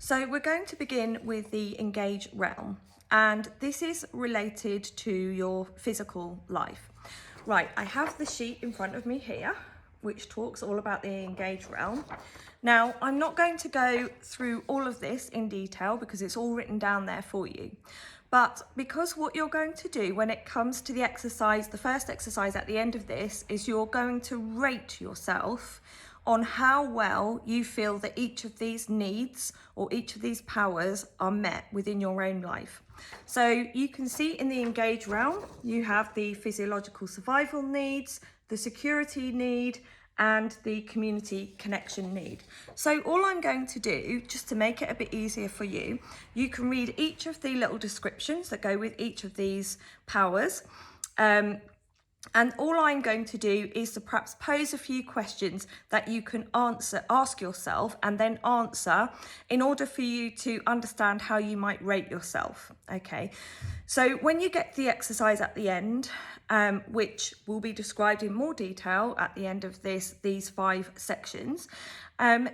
So we're going to begin with the engage realm, and this is related to your physical life. Right, I have the sheet in front of me here, which talks all about the engage realm. Now, I'm not going to go through all of this in detail because it's all written down there for you. But because what you're going to do when it comes to the exercise, the first exercise at the end of this is you're going to rate yourself on how well you feel that each of these needs or each of these powers are met within your own life. So you can see in the engage realm, you have the physiological survival needs, the security need, and the community connection need. So all I'm going to do, just to make it a bit easier for you, you can read each of the little descriptions that go with each of these powers. And all I'm going to do is to perhaps pose a few questions that you can ask yourself and then answer in order for you to understand how you might rate yourself. Okay, so when you get the exercise at the end, which will be described in more detail at the end of these 5 sections,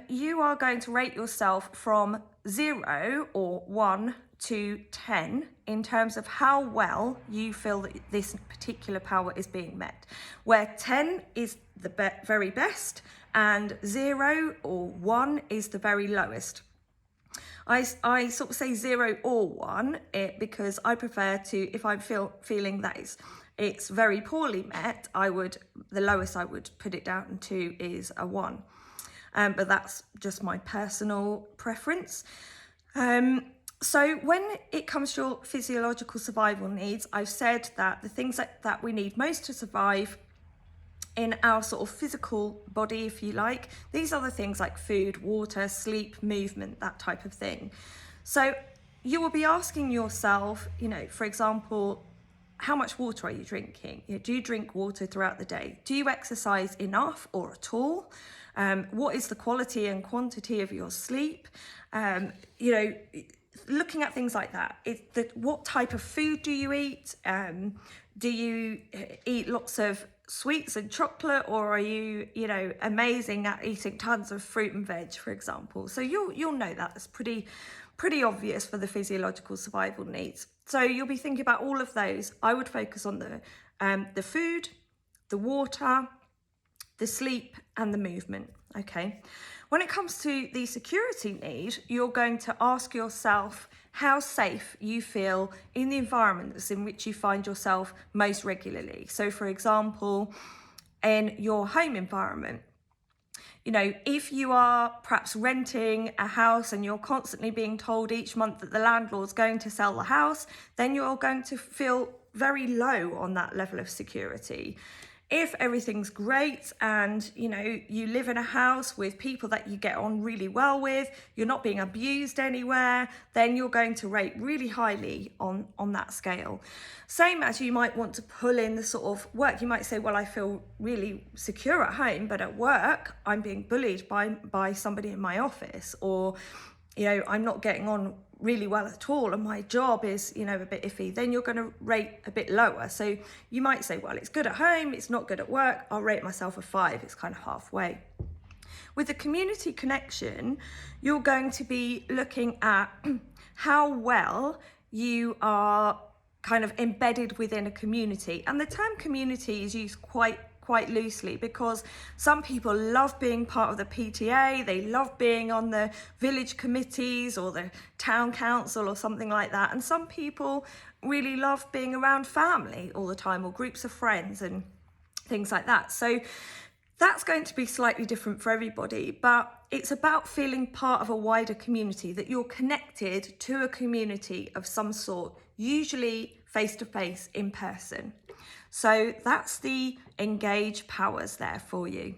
you are going to rate yourself from 0 or 1 to 10 in terms of how well you feel that this particular power is being met, where 10 is the very best and 0 or 1 is the very lowest. I sort of say 0 or 1 because I prefer to, if I'm feeling that it's very poorly met, the lowest I would put it down to is a 1. But that's just my personal preference. So when it comes to your physiological survival needs, I've said that the things that we need most to survive in our sort of physical body, if you like, these are the things like food, water, sleep, movement, that type of thing. So you will be asking yourself, for example, how much water are you drinking? Do you drink water throughout the day? Do you exercise enough or at all? What is the quality and quantity of your sleep? Looking at things like that. What type of food do you eat? Do you eat lots of sweets and chocolate, or are you, amazing at eating tons of fruit and veg, for example? So you'll know that. That's pretty obvious for the physiological survival needs. So you'll be thinking about all of those. I would focus on the food, the water, the sleep, and the movement. Okay. When it comes to the security need, you're going to ask yourself how safe you feel in the environments in which you find yourself most regularly. So, for example, in your home environment, if you are perhaps renting a house and you're constantly being told each month that the landlord's going to sell the house, then you're going to feel very low on that level of security. If everything's great and, you live in a house with people that you get on really well with, you're not being abused anywhere, then you're going to rate really highly on that scale. Same as you might want to pull in the sort of work. You might say, well, I feel really secure at home, but at work, I'm being bullied by somebody in my office, or, I'm not getting on really well at all and my job is a bit iffy, then you're going to rate a bit lower. So you might say, well, it's good at home, it's not good at work, I'll rate myself a 5. It's kind of halfway. With the community connection, you're going to be looking at how well you are kind of embedded within a community, and the term community is used quite loosely because some people love being part of the PTA, they love being on the village committees or the town council or something like that, and some people really love being around family all the time or groups of friends and things like that. So that's going to be slightly different for everybody, but it's about feeling part of a wider community, that you're connected to a community of some sort, usually face-to-face in person. So that's the engage powers there for you.